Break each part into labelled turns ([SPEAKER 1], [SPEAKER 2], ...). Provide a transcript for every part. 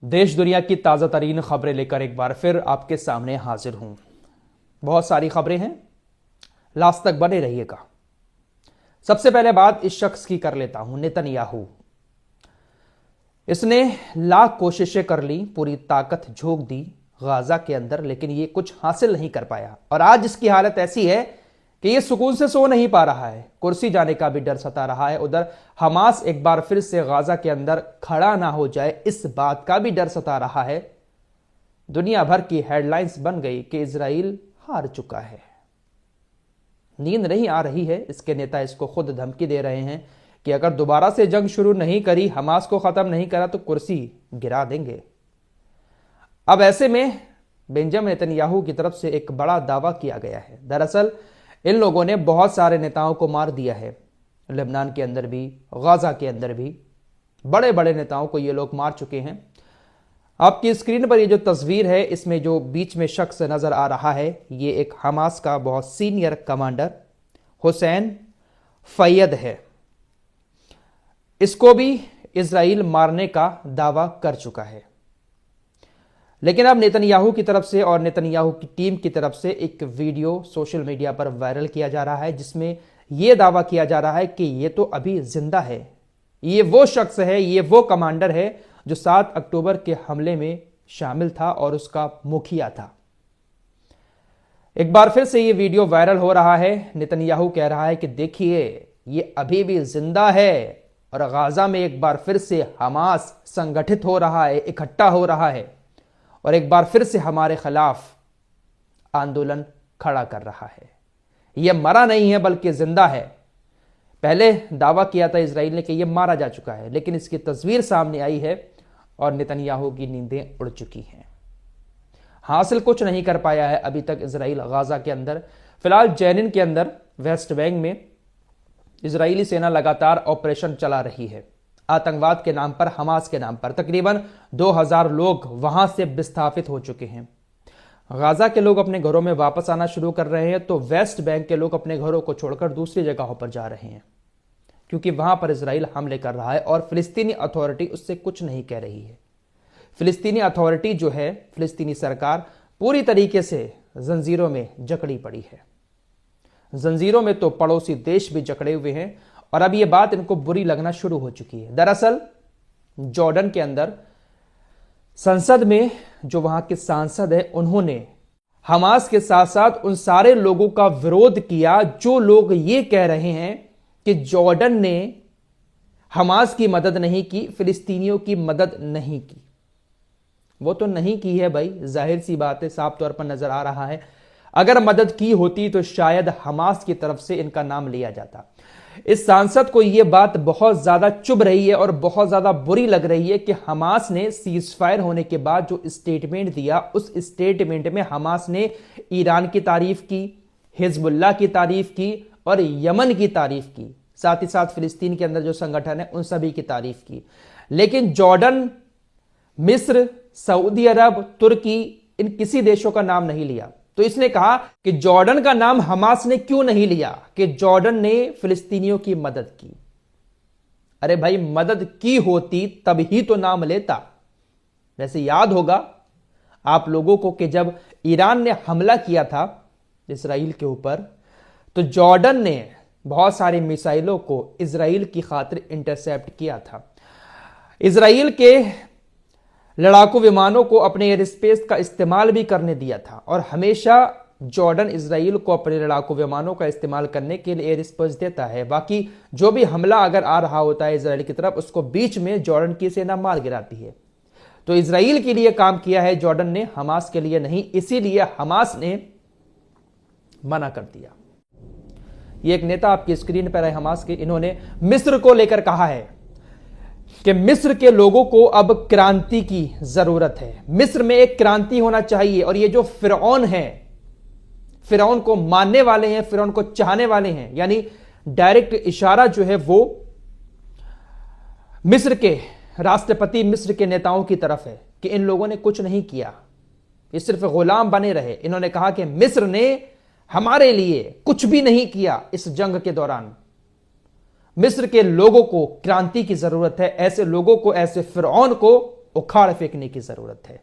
[SPEAKER 1] देश दुनिया की ताज़ा तरीन खबरें लेकर एक बार फिर आपके सामने हाजिर हूं। बहुत सारी खबरें हैं, लास्ट तक बने रहिएगा। सबसे पहले बात इस शख्स की कर लेता हूं, नेतन्याहू। इसने लाख कोशिशें कर ली, पूरी ताकत झोंक दी गाजा के अंदर, लेकिन ये कुछ हासिल नहीं कर पाया। और आज इसकी हालत ऐसी है कि ये सुकून से सो नहीं पा रहा है, कुर्सी जाने का भी डर सता रहा है। उधर हमास एक बार फिर से गाजा के अंदर खड़ा ना हो जाए, इस बात का भी डर सता रहा है। दुनिया भर की हेडलाइंस बन गई कि इजराइल हार चुका है। नींद नहीं आ रही है। इसके नेता इसको खुद धमकी दे रहे हैं कि अगर दोबारा से जंग शुरू नहीं करी, हमास को खत्म नहीं करा तो कुर्सी गिरा देंगे। अब ऐसे में बेंजामिन नेतन्याहू की तरफ से एक बड़ा दावा किया गया है। दरअसल इन लोगों ने बहुत सारे नेताओं को मार दिया है, लेबनान के अंदर भी, गाजा के अंदर भी बड़े बड़े नेताओं को ये लोग मार चुके हैं। आपकी स्क्रीन पर ये जो तस्वीर है, इसमें जो बीच में शख्स नजर आ रहा है, ये एक हमास का बहुत सीनियर कमांडर हुसैन फैयद है। इसको भी इजराइल मारने का दावा कर चुका है। लेकिन अब नेतन्याहू की तरफ से और नेतन्याहू की टीम की तरफ से एक वीडियो सोशल मीडिया पर वायरल किया जा रहा है, जिसमें यह दावा किया जा रहा है कि यह तो अभी जिंदा है। ये वो शख्स है, ये वो कमांडर है जो 7 अक्टूबर के हमले में शामिल था और उसका मुखिया था। एक बार फिर से ये वीडियो वायरल हो रहा है। नेतन्याहू कह रहा है कि देखिए, ये अभी भी जिंदा है और गाजा में एक बार फिर से हमास संगठित हो रहा है, इकट्ठा हो रहा है और एक बार फिर से हमारे खिलाफ आंदोलन खड़ा कर रहा है। यह मरा नहीं है बल्कि जिंदा है। पहले दावा किया था इजराइल ने कि यह मारा जा चुका है, लेकिन इसकी तस्वीर सामने आई है और नेतन्याहू की नींदें उड़ चुकी हैं। हासिल कुछ नहीं कर पाया है अभी तक इजराइल गाजा के अंदर। फिलहाल जेनिन के अंदर वेस्ट बैंक में इजरायली सेना लगातार ऑपरेशन चला रही है। आतंकवाद के नाम पर, हमास के नाम पर तकरीबन 2000 लोग वहां से विस्थापित हो चुके हैं। गाजा के लोग अपने घरों में वापस आना शुरू कर रहे हैं, तो वेस्ट बैंक के लोग अपने घरों को छोड़कर दूसरी जगहों पर जा रहे हैं, क्योंकि वहां पर इजराइल हमले कर रहा है और फिलिस्तीनी अथॉरिटी उससे कुछ नहीं कह रही है। फिलिस्तीनी अथॉरिटी जो है, फिलिस्तीनी सरकार पूरी तरीके से जंजीरों में जकड़ी पड़ी है। जंजीरों में तो पड़ोसी देश भी जकड़े हुए हैं और अब यह बात इनको बुरी लगना शुरू हो चुकी है। दरअसल जॉर्डन के अंदर संसद में जो वहां के सांसद है, उन्होंने हमास के साथ साथ उन सारे लोगों का विरोध किया जो लोग ये कह रहे हैं कि जॉर्डन ने हमास की मदद नहीं की, फिलिस्तीनियों की मदद नहीं की। वो तो नहीं की है भाई, जाहिर सी बात है, साफ तौर पर नजर आ रहा है। अगर मदद की होती तो शायद हमास की तरफ से इनका नाम लिया जाता। इस सांसद को यह बात बहुत ज्यादा चुभ रही है और बहुत ज्यादा बुरी लग रही है कि हमास ने सीज फायर होने के बाद जो स्टेटमेंट दिया, उस स्टेटमेंट में हमास ने ईरान की तारीफ की, हिजबुल्लाह की तारीफ की और यमन की तारीफ की, साथ ही साथ फिलिस्तीन के अंदर जो संगठन है उन सभी की तारीफ की। लेकिन जॉर्डन, मिस्र, सऊदी अरब, तुर्की, इन किसी देशों का नाम नहीं लिया। तो इसने कहा कि जॉर्डन का नाम हमास ने क्यों नहीं लिया, कि जॉर्डन ने फिलिस्तीनियों की मदद की। अरे भाई, मदद की होती तब ही तो नाम लेता। जैसे याद होगा आप लोगों को कि जब ईरान ने हमला किया था इजराइल के ऊपर, तो जॉर्डन ने बहुत सारी मिसाइलों को इजराइल की खातिर इंटरसेप्ट किया था। इजराइल के लड़ाकू विमानों को अपने एयर स्पेस का इस्तेमाल भी करने दिया था और हमेशा जॉर्डन इजराइल को अपने लड़ाकू विमानों का इस्तेमाल करने के लिए एयर स्पेस देता है। बाकी जो भी हमला अगर आ रहा होता है इजराइल की तरफ, उसको बीच में जॉर्डन की सेना मार गिराती है। तो इजराइल के लिए काम किया है जॉर्डन ने, हमास के लिए नहीं। इसीलिए हमास ने मना कर दिया। ये एक नेता आपकी स्क्रीन पर है हमास के, इन्होंने मिस्र को लेकर कहा है कि मिस्र के लोगों को अब क्रांति की जरूरत है। मिस्र में एक क्रांति होना चाहिए और ये जो फिरौन है, फिरौन को मानने वाले हैं, फिरौन को चाहने वाले हैं, यानी डायरेक्ट इशारा जो है वो मिस्र के राष्ट्रपति, मिस्र के नेताओं की तरफ है कि इन लोगों ने कुछ नहीं किया, ये सिर्फ गुलाम बने रहे। इन्होंने कहा कि मिस्र ने हमारे लिए कुछ भी नहीं किया इस जंग के दौरान। मिस्र के लोगों को क्रांति की जरूरत है। ऐसे लोगों को, ऐसे फिरौन को उखाड़ फेंकने की जरूरत है।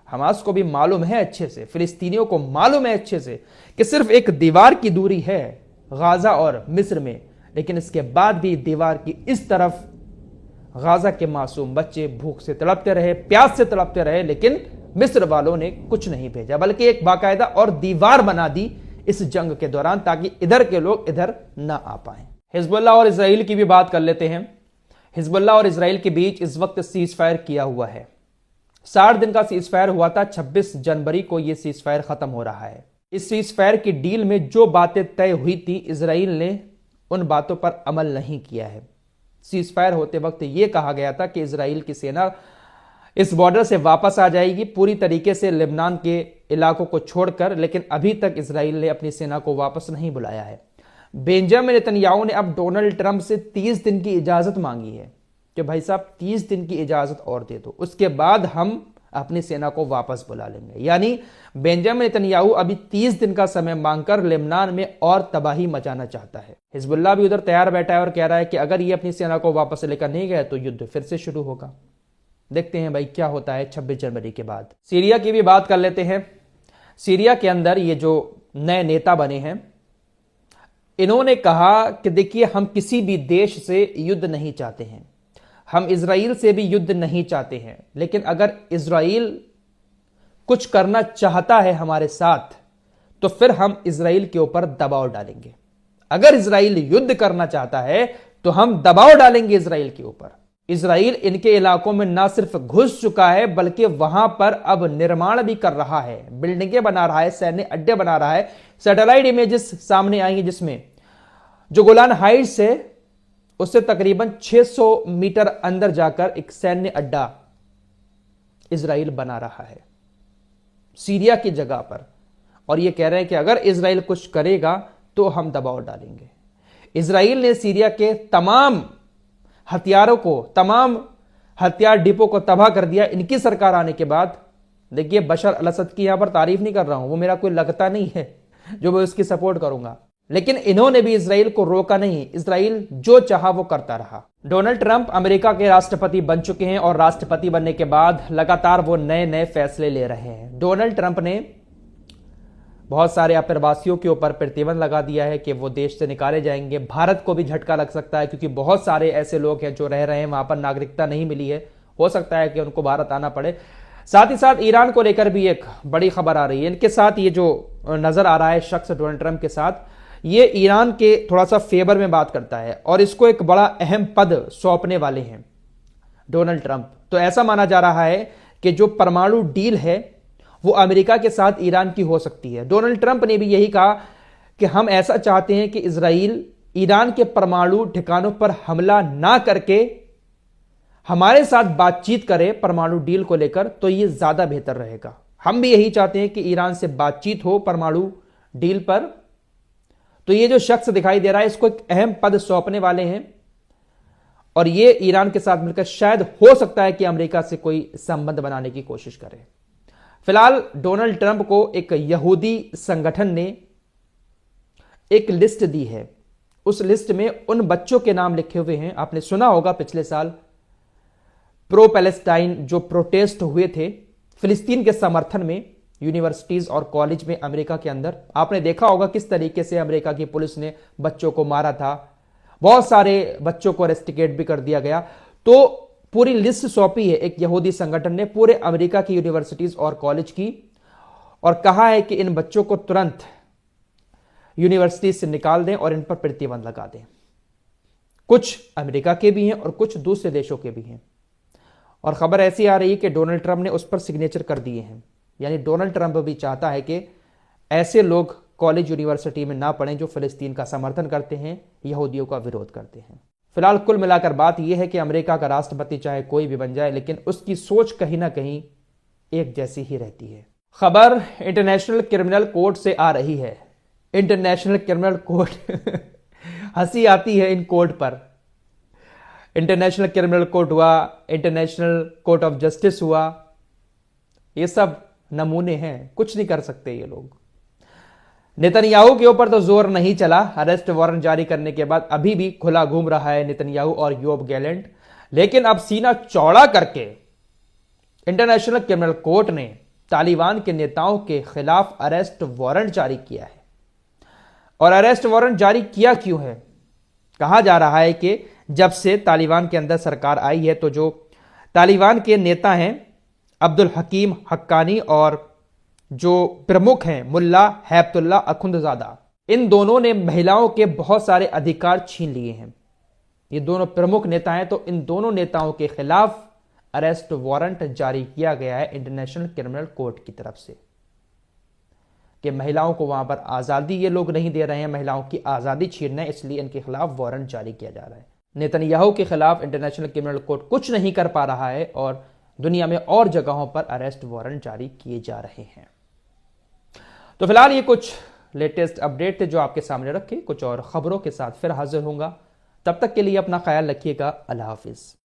[SPEAKER 1] हमास को भी मालूम है अच्छे से, फिलिस्तीनियों को मालूम है अच्छे से कि सिर्फ एक दीवार की दूरी है गाजा और मिस्र में, लेकिन इसके बाद भी दीवार की इस तरफ गाजा के मासूम बच्चे भूख से तड़पते रहे, प्यास से तड़पते रहे, लेकिन मिस्र वालों ने कुछ नहीं भेजा, बल्कि एक बाकायदा और दीवार बना दी इस जंग के दौरान, ताकि इधर के लोग इधर ना आ पाए। हिजबुल्लाह और इजराइल की भी बात कर लेते हैं। हिजबुल्लाह और इजराइल के बीच इस वक्त सीज फायर किया हुआ है। 60 दिन का सीज फायर हुआ था, 26 जनवरी को यह सीज फायर खत्म हो रहा है। इस सीज फायर की डील में जो बातें तय हुई थी, इजराइल ने उन बातों पर अमल नहीं किया है। सीज फायर होते वक्त यह कहा गया था कि इजराइल की सेना इस बॉर्डर से वापस आ जाएगी पूरी तरीके से लेबनान के इलाकों को छोड़कर, लेकिन अभी तक इजराइल ने अपनी सेना को वापस नहीं बुलाया है। बेंजामिन नेतन्याहू ने अब डोनाल्ड ट्रंप से 30 दिन की इजाजत मांगी है कि भाई साहब 30 दिन की इजाजत और दे दो, उसके बाद हम अपनी सेना को वापस बुला लेंगे। यानी बेंजामिन नेतन्याहू अभी 30 दिन का समय मांगकर लेबनान में और तबाही मचाना चाहता है। हिजबुल्लाह भी उधर तैयार बैठा है और कह रहा है कि अगर ये अपनी सेना को वापस लेकर नहीं गए तो युद्ध फिर से शुरू होगा। देखते हैं भाई क्या होता है 26 जनवरी के बाद। सीरिया की भी बात कर लेते हैं। सीरिया के अंदर ये जो नए नेता बने हैं, इन्होंने कहा कि देखिए हम किसी भी देश से युद्ध नहीं चाहते हैं, हम इजराइल से भी युद्ध नहीं चाहते हैं, लेकिन अगर इजराइल कुछ करना चाहता है हमारे साथ तो फिर हम इजराइल के ऊपर दबाव डालेंगे। अगर इजराइल युद्ध करना चाहता है तो हम दबाव डालेंगे इजराइल के ऊपर। इजराइल इनके इलाकों में ना सिर्फ घुस चुका है बल्कि वहां पर अब निर्माण भी कर रहा है, बिल्डिंगें बना रहा है, सैन्य अड्डे बना रहा है। सैटेलाइट इमेजेस सामने आएंगी जिसमें जो गोलान हाइट्स है उससे तकरीबन 600 मीटर अंदर जाकर एक सैन्य अड्डा इजराइल बना रहा है सीरिया की जगह पर, और यह कह रहे हैं कि अगर इजराइल कुछ करेगा तो हम दबाव डालेंगे। इजराइल ने सीरिया के तमाम हथियारों को, तमाम हथियार डिपो को तबाह कर दिया इनकी सरकार आने के बाद। देखिए बशर अल असद की यहां पर तारीफ नहीं कर रहा हूं, वो मेरा कोई लगता नहीं है जो मैं उसकी सपोर्ट करूंगा, लेकिन इन्होंने भी इजराइल को रोका नहीं। इजराइल जो चाहा वो करता रहा। डोनाल्ड ट्रंप अमेरिका के राष्ट्रपति बन चुके हैं और राष्ट्रपति बनने के बाद लगातार वो नए नए फैसले ले रहे हैं। डोनाल्ड ट्रंप ने बहुत सारे अप्रवासियों के ऊपर प्रतिबंध लगा दिया है कि वो देश से निकाले जाएंगे। भारत को भी झटका लग सकता है क्योंकि बहुत सारे ऐसे लोग हैं जो रह रहे हैं वहां पर, नागरिकता नहीं मिली है, हो सकता है कि उनको भारत आना पड़े। साथ ही साथ ईरान को लेकर भी एक बड़ी खबर आ रही है। इनके साथ ये जो नजर आ रहा है शख्स डोनाल्ड ट्रंप के साथ, ये ईरान के थोड़ा सा फेवर में बात करता है और इसको एक बड़ा अहम पद सौंपने वाले हैं डोनाल्ड ट्रंप। तो ऐसा माना जा रहा है कि जो परमाणु डील है वो अमेरिका के साथ ईरान की हो सकती है। डोनाल्ड ट्रंप ने भी यही कहा कि हम ऐसा चाहते हैं कि इजराइल ईरान के परमाणु ठिकानों पर हमला ना करके हमारे साथ बातचीत करे परमाणु डील को लेकर, तो ये ज्यादा बेहतर रहेगा। हम भी यही चाहते हैं कि ईरान से बातचीत हो परमाणु डील पर। तो ये जो शख्स दिखाई दे रहा है इसको एक अहम पद सौंपने वाले हैं और ये ईरान के साथ मिलकर शायद हो सकता है कि अमेरिका से कोई संबंध बनाने की कोशिश करे। फिलहाल डोनाल्ड ट्रंप को एक यहूदी संगठन ने एक लिस्ट दी है। उस लिस्ट में उन बच्चों के नाम लिखे हुए हैं, आपने सुना होगा पिछले साल प्रो पैलेस्टाइन जो प्रोटेस्ट हुए थे फिलिस्तीन के समर्थन में यूनिवर्सिटीज और कॉलेज में अमेरिका के अंदर। आपने देखा होगा किस तरीके से अमेरिका की पुलिस ने बच्चों को मारा था, बहुत सारे बच्चों को अरेस्टिकेट भी कर दिया गया। तो पूरी लिस्ट सौंपी है एक यहूदी संगठन ने पूरे अमेरिका की यूनिवर्सिटीज और कॉलेज की, और कहा है कि इन बच्चों को तुरंत यूनिवर्सिटी से निकाल दें और इन पर प्रतिबंध लगा दें। कुछ अमेरिका के भी हैं और कुछ दूसरे देशों के भी हैं, और खबर ऐसी आ रही है कि डोनाल्ड ट्रंप ने उस पर सिग्नेचर कर दिए हैं। यानी डोनाल्ड ट्रंप भी चाहता है कि ऐसे लोग कॉलेज यूनिवर्सिटी में ना पढ़ें जो फिलिस्तीन का समर्थन करते हैं, यहूदियों का विरोध करते हैं। फिलहाल कुल मिलाकर बात यह है कि अमेरिका का राष्ट्रपति चाहे कोई भी बन जाए, लेकिन उसकी सोच कहीं ना कहीं एक जैसी ही रहती है। खबर इंटरनेशनल क्रिमिनल कोर्ट से आ रही है। इंटरनेशनल क्रिमिनल कोर्ट हंसी आती है इन कोर्ट पर। इंटरनेशनल क्रिमिनल कोर्ट हुआ, इंटरनेशनल कोर्ट ऑफ जस्टिस हुआ, ये सब नमूने हैं, कुछ नहीं कर सकते ये लोग। नेतन्याहू के ऊपर तो जोर नहीं चला। अरेस्ट वारंट जारी करने के बाद अभी भी खुला घूम रहा है नेतन्याहू और योब गैलेंट। लेकिन अब सीना चौड़ा करके इंटरनेशनल क्रिमिनल कोर्ट ने तालिबान के नेताओं के खिलाफ अरेस्ट वारंट जारी किया है। और अरेस्ट वारंट जारी किया क्यों है? कहा जा रहा है कि जब से तालिबान के अंदर सरकार आई है तो जो तालिबान के नेता हैं अब्दुल हकीम हक्कानी और जो प्रमुख हैं मुल्ला हैबतुल्ला अखुंदजादा, इन दोनों ने महिलाओं के बहुत सारे अधिकार छीन लिए हैं। ये दोनों प्रमुख नेता हैं, तो इन दोनों नेताओं के खिलाफ अरेस्ट वारंट जारी किया गया है इंटरनेशनल क्रिमिनल कोर्ट की तरफ से कि महिलाओं को वहां पर आजादी ये लोग नहीं दे रहे हैं, महिलाओं की आजादी छीन रहे हैं, इसलिए इनके खिलाफ वारंट जारी किया जा रहा है। नेतन्याहू के खिलाफ इंटरनेशनल क्रिमिनल कोर्ट कुछ नहीं कर पा रहा है और दुनिया में और जगहों पर अरेस्ट वारंट जारी किए जा रहे हैं। तो फिलहाल ये कुछ लेटेस्ट अपडेट थे जो आपके सामने रखे। कुछ और खबरों के साथ फिर हाजिर होऊंगा। तब तक के लिए अपना ख्याल रखिएगा। अल्लाह हाफिज।